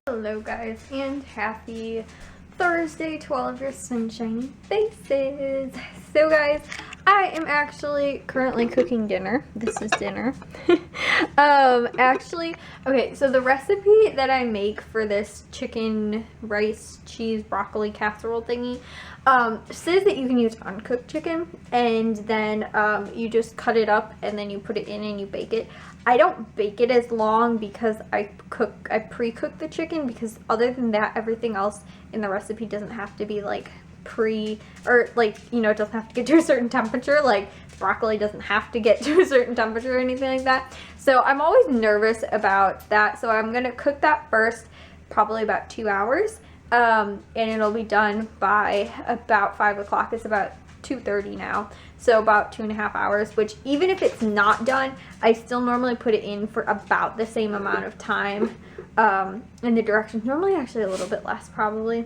Hello guys, and happy Thursday to all of your sunshiny faces. So guys, I am actually currently cooking dinner. This is dinner. Okay, so the recipe that I make for this chicken, rice, cheese, broccoli casserole thingy says that you can use uncooked chicken, and then you just cut it up and then you put it in and you bake it. I don't bake it as long because I pre-cook the chicken, because other than that, everything else in the recipe doesn't have to be like it doesn't have to get to a certain temperature. Like broccoli doesn't have to get to a certain temperature or anything like that. So I'm always nervous about that. So I'm gonna cook that first, probably about 2 hours, and it'll be done by about 5 o'clock. It's about 2:30 now, so about 2.5 hours, which even if it's not done, I still normally put it in for about the same amount of time in the directions. Normally actually a little bit less, probably.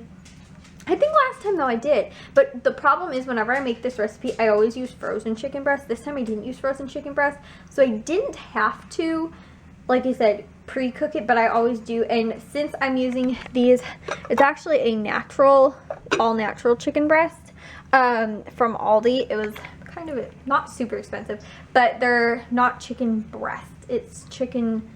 I think last time though I did, but the problem is whenever I make this recipe, I always use frozen chicken breast. This time I didn't use frozen chicken breast, so I didn't have to, like I said, pre-cook it, but I always do. And since I'm using these, it's actually a natural, all natural chicken breast from Aldi. It was kind of not super expensive, but they're not chicken breast. It's chicken,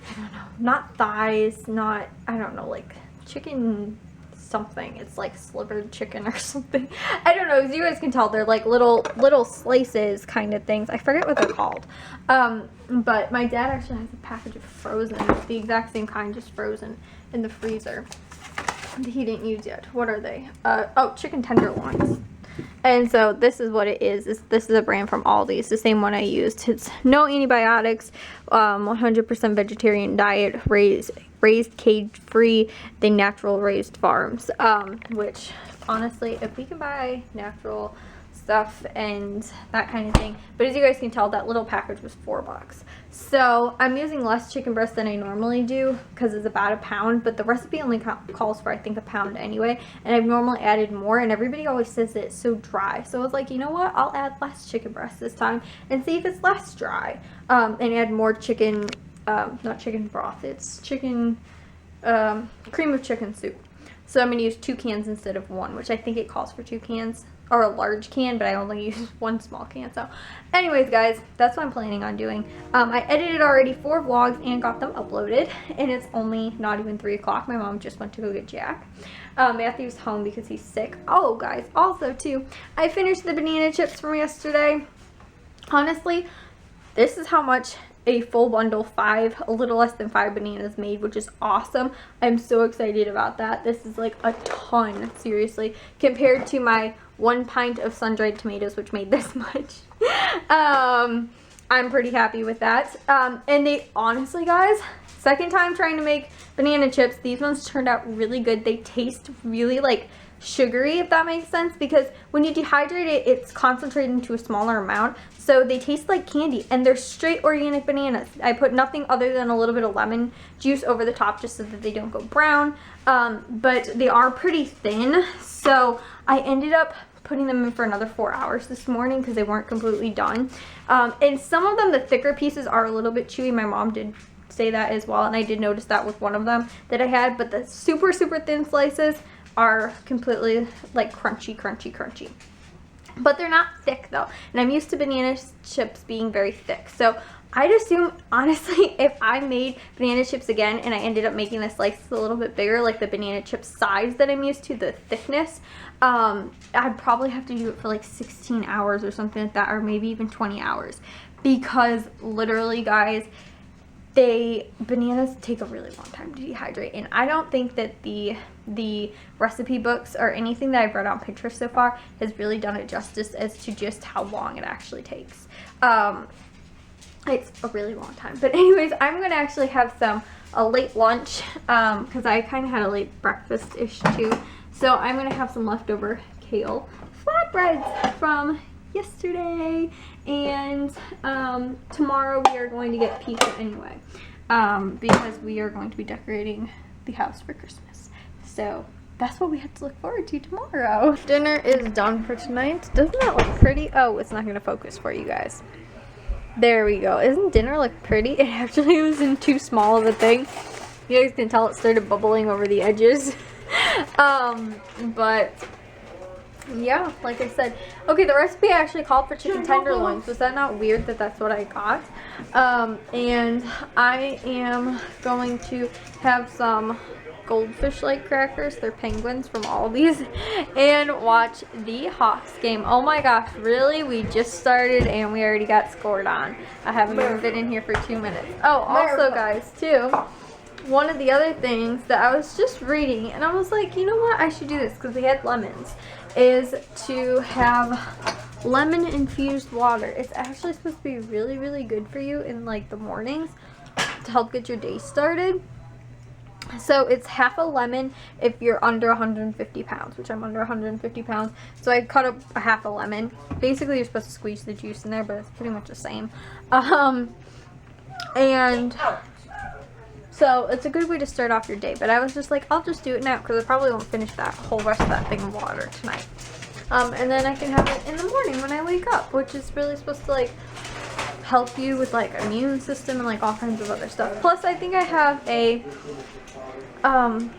I don't know, not thighs, not, I don't know, like chicken something. It's like slivered chicken or something. I don't know. As you guys can tell, they're like little slices kind of things. I forget what they're called. But my dad actually has a package of frozen, the exact same kind, just frozen in the freezer. He didn't use yet. What are they? Oh, chicken tenderloins. And so this is what it is. This is a brand from Aldi. It's the same one I used. It's no antibiotics, 100% vegetarian diet, raised cage-free, the natural raised farms. Which honestly, if we can buy natural stuff and that kind of thing, but as you guys can tell, that little package was $4. So I'm using less chicken breast than I normally do because it's about a pound, but the recipe only calls for I think a pound anyway, and I've normally added more, and everybody always says that it's so dry. So I was like, you know what, I'll add less chicken breast this time and see if it's less dry, and add more chicken, not chicken broth, it's chicken, cream of chicken soup. So I'm going to use 2 cans instead of 1, which I think it calls for 2 cans, or a large can, but I only use 1 small can. So anyways guys, that's what I'm planning on doing. I edited already 4 vlogs and got them uploaded, and it's only not even 3 o'clock. My mom just went to go get Jack. Matthew's home because he's sick. Oh guys, also too, I finished the banana chips from yesterday. Honestly, this is how much a full bundle, 5, a little less than 5 bananas made, which is awesome. I'm so excited about that. This is like a ton, seriously, compared to my 1 pint of sun-dried tomatoes, which made this much. I'm pretty happy with that. And they, honestly guys, second time trying to make banana chips, these ones turned out really good. They taste really like sugary, if that makes sense, because when you dehydrate it, it's concentrated into a smaller amount, so they taste like candy, and they're straight organic bananas. I put nothing other than a little bit of lemon juice over the top just so that they don't go brown, but they are pretty thin, so I ended up putting them in for another 4 hours this morning because they weren't completely done, and some of them, the thicker pieces, are a little bit chewy. My mom did say that as well, and I did notice that with one of them that I had, but the super thin slices are completely like crunchy, but they're not thick though, and I'm used to banana chips being very thick. So I'd assume, honestly, if I made banana chips again and I ended up making the slices a little bit bigger, like the banana chip size that I'm used to, the thickness, I'd probably have to do it for like 16 hours or something like that, or maybe even 20 hours, because literally guys, bananas take a really long time to dehydrate, and I don't think that the recipe books or anything that I've read on Pinterest so far has really done it justice as to just how long it actually takes. It's a really long time. But anyways, I'm gonna actually have a late lunch because I kind of had a late breakfast-ish too, so I'm gonna have some leftover kale flatbreads from yesterday, and tomorrow we are going to get pizza anyway, because we are going to be decorating the house for Christmas, so that's what we have to look forward to tomorrow. Dinner is done for tonight. Doesn't that look pretty? Oh, it's not going to focus for you guys. There we go. Isn't dinner look pretty? It actually was in too small of a thing. You guys can tell it started bubbling over the edges. But yeah, like I said. Okay, the recipe actually called for chicken tenderloins. Was that not weird that that's what I got? And I am going to have some goldfish-like crackers. They're penguins from Aldi's. And watch the Hawks game. Oh my gosh, really? We just started and we already got scored on. I haven't even been in here for 2 minutes. Oh, also guys, too, one of the other things that I was just reading, and I was like, you know what? I should do this because we had lemons. Is to have lemon infused water. It's actually supposed to be really, really good for you in like the mornings to help get your day started. So it's half a lemon if you're under 150 pounds, which I'm under 150 pounds. So I cut up a half a lemon. Basically, you're supposed to squeeze the juice in there, but it's pretty much the same. And so it's a good way to start off your day. But I was just like, I'll just do it now because I probably won't finish that whole rest of that thing of water tonight. And then I can have it in the morning when I wake up, which is really supposed to like help you with like immune system and like all kinds of other stuff. Plus, I think I have a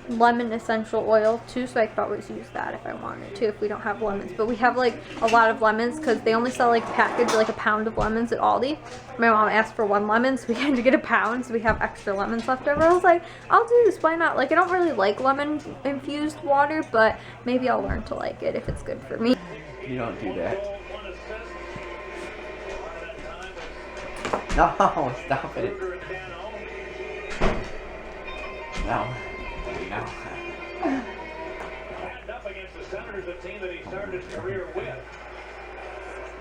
lemon essential oil too, so I could always use that if I wanted to, if we don't have lemons. But we have like a lot of lemons because they only sell like package like a pound of lemons at Aldi. My mom asked for 1 lemon, so we had to get a pound, so we have extra lemons left over. I was like, I'll do this, why not? Like, I don't really like lemon infused water, but maybe I'll learn to like it if it's good for me. You don't do that. No, stop it. No. No.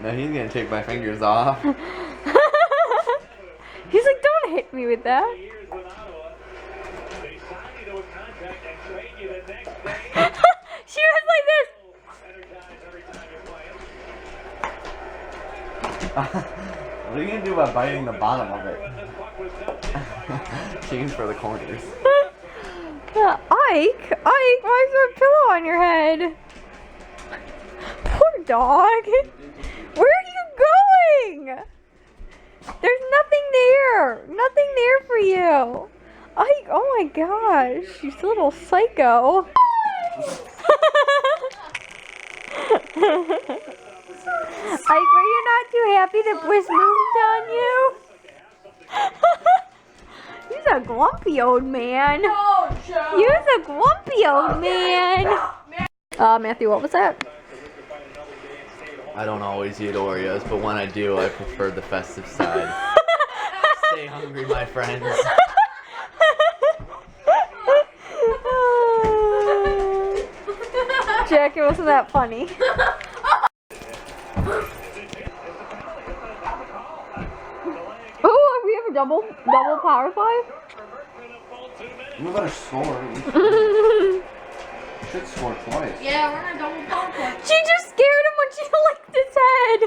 No, he's gonna take my fingers off. He's like, don't hit me with that. She was like this. What are you gonna do about biting the bottom of it? Change for the corners. Ike, why is there a pillow on your head? Poor dog. Where are you going? There's nothing there. Nothing there for you. Ike, oh my gosh. You little psycho. Ike, were you not too happy that Bliss moved on you? He's a grumpy old man. No, Joe. You're a grumpy old man. Matthew, what was that? I don't always eat Oreos, but when I do, I prefer the festive side. Stay hungry, my friends. Jack, it wasn't that funny. Oh, we have a double power five? You better score. You should score twice. Yeah, we're in a double power play. She just scared him when she licked his head.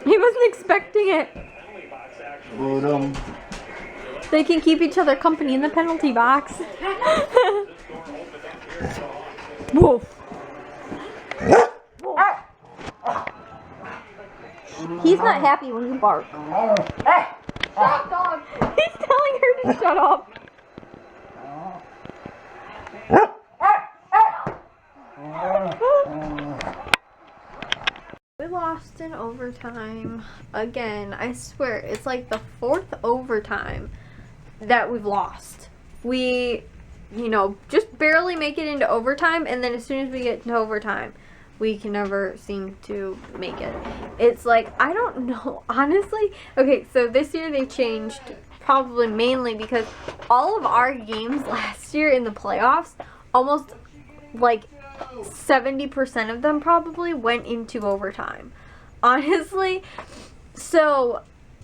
He wasn't expecting it. They can keep each other company in the penalty box. Woof. He's not happy when you bark. Stop, dog. He's telling her to shut up. We lost in overtime again. I swear, it's like the 4th overtime that we've lost. We, just barely make it into overtime, and then as soon as we get into overtime, we can never seem to make it. It's like, I don't know, honestly. Okay, so this year they changed probably mainly because all of our games last year in the playoffs, almost like 70% of them probably went into overtime. Honestly. So,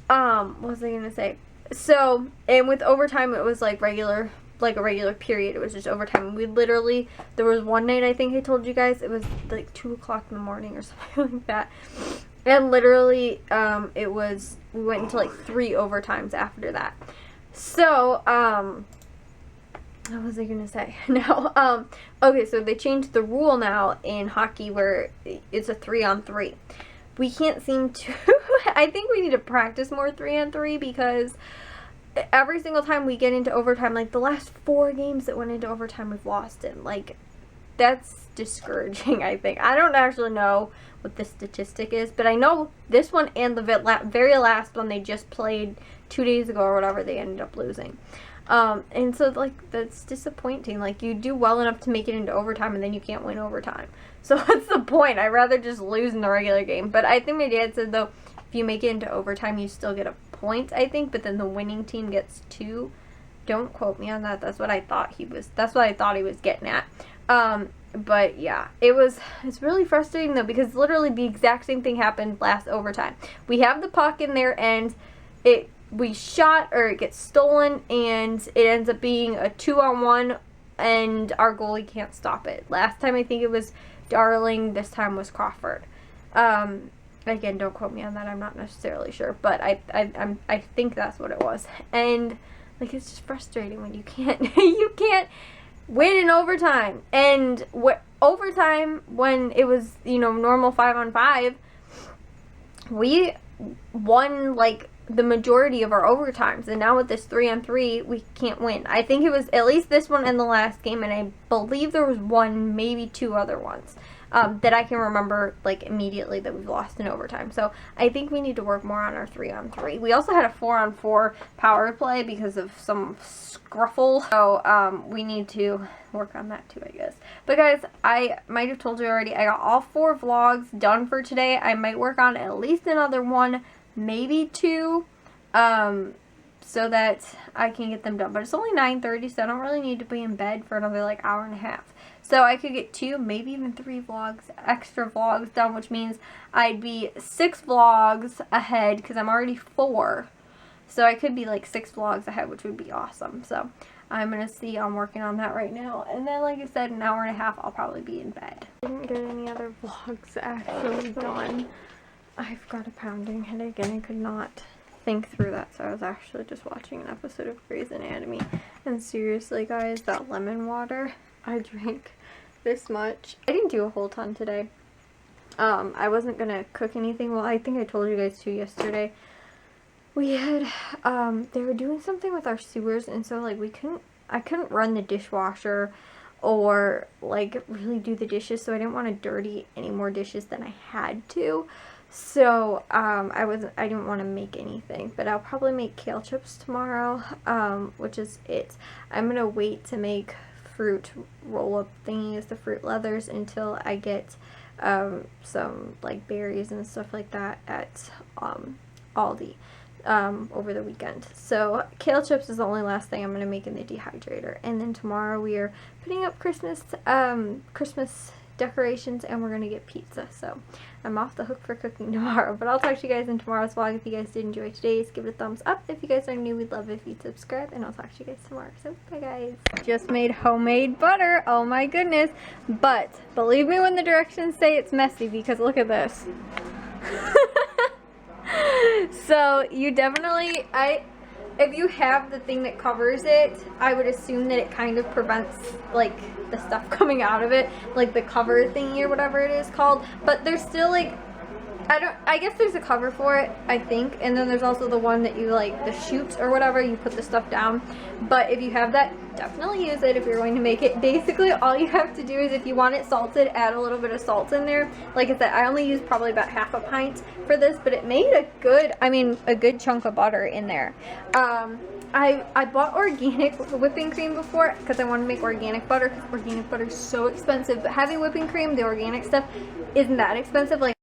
what was I gonna say? So, and with overtime, it was like a regular period. It was just overtime. We literally, there was one night, I think I told you guys, it was like 2 o'clock in the morning or something like that. And literally, we went into like 3 overtimes after that. So, what was I gonna say? No, okay, so they changed the rule now in hockey where it's a 3-on-3. We can't seem to, I think we need to practice more 3-on-3 because every single time we get into overtime, like the last 4 games that went into overtime, we've lost in. Like, that's discouraging, I think. I don't actually know what the statistic is, but I know this one and the very last one they just played 2 days ago or whatever, they ended up losing. And so, like, that's disappointing. Like, you do well enough to make it into overtime, and then you can't win overtime. So what's the point? I'd rather just lose in the regular game. But I think my dad said, though, if you make it into overtime, you still get a point, I think, but then the winning team gets 2. Don't quote me on that. That's what I thought he was getting at. But yeah, it's really frustrating though, because literally the exact same thing happened last overtime. We have the puck in their end, we shot, or it gets stolen, and it ends up being a 2-on-1, and our goalie can't stop it. Last time I think it was Darling, this time was Crawford. Again, don't quote me on that. I'm not necessarily sure, but I think that's what it was. And like, it's just frustrating when you can't win in overtime. And overtime, when it was, normal 5-on-5, we won like the majority of our overtimes, and now with this 3-on-3 we can't win. I think it was at least this one and the last game, and I believe there was 1, maybe 2 other ones that I can remember like immediately that we've lost in overtime. So I think we need to work more on our 3-on-3. We also had a 4-on-4 power play because of some scruffle, so we need to work on that too, I guess. But guys, I might have told you already, I got all 4 vlogs done for today. I might work on at least another 1, maybe 2, so that I can get them done. But it's only 9:30, so I don't really need to be in bed for another like hour and a half. So I could get 2, maybe even 3 extra vlogs done, which means I'd be 6 vlogs ahead, because I'm already 4. So I could be like 6 vlogs ahead, which would be awesome. So I'm going to see, I'm working on that right now. And then, like I said, an hour and a half, I'll probably be in bed. Didn't get any other vlogs actually done. I've got a pounding headache, and I could not think through that, so I was actually just watching an episode of Grey's Anatomy. And seriously, guys, that lemon water, I drank this much. I didn't do a whole ton today. I wasn't gonna cook anything. Well, I think I told you guys too yesterday. We had, they were doing something with our sewers, and so like I couldn't run the dishwasher or like really do the dishes, so I didn't want to dirty any more dishes than I had to. So, I didn't want to make anything, but I'll probably make kale chips tomorrow, which is it. I'm gonna wait to make fruit roll-up thingies, the fruit leathers, until I get, some, like, berries and stuff like that at, Aldi, over the weekend. So, kale chips is the only last thing I'm gonna make in the dehydrator. And then tomorrow we are putting up Christmas decorations, and we're gonna get pizza. So I'm off the hook for cooking tomorrow, but I'll talk to you guys in tomorrow's vlog. If you guys did enjoy today's, give it a thumbs up. If you guys are new, we'd love it if you'd subscribe, and I'll talk to you guys tomorrow. So bye guys. Just made homemade butter. Oh my goodness. But believe me when the directions say it's messy, because look at this. So you definitely, if you have the thing that covers it, I would assume that it kind of prevents like the stuff coming out of it, like the cover thingy or whatever it is called. But there's still like, I guess there's a cover for it, I think, and then there's also the one that you like, the chutes or whatever, you put the stuff down. But if you have that, definitely use it if you're going to make it. Basically all you have to do is, if you want it salted, add a little bit of salt in there. Like I said, I only used probably about half a pint for this, but it made a good chunk of butter in there. I bought organic whipping cream before, because I wanted to make organic butter, because organic butter is so expensive. But having whipping cream, the organic stuff, isn't that expensive. Like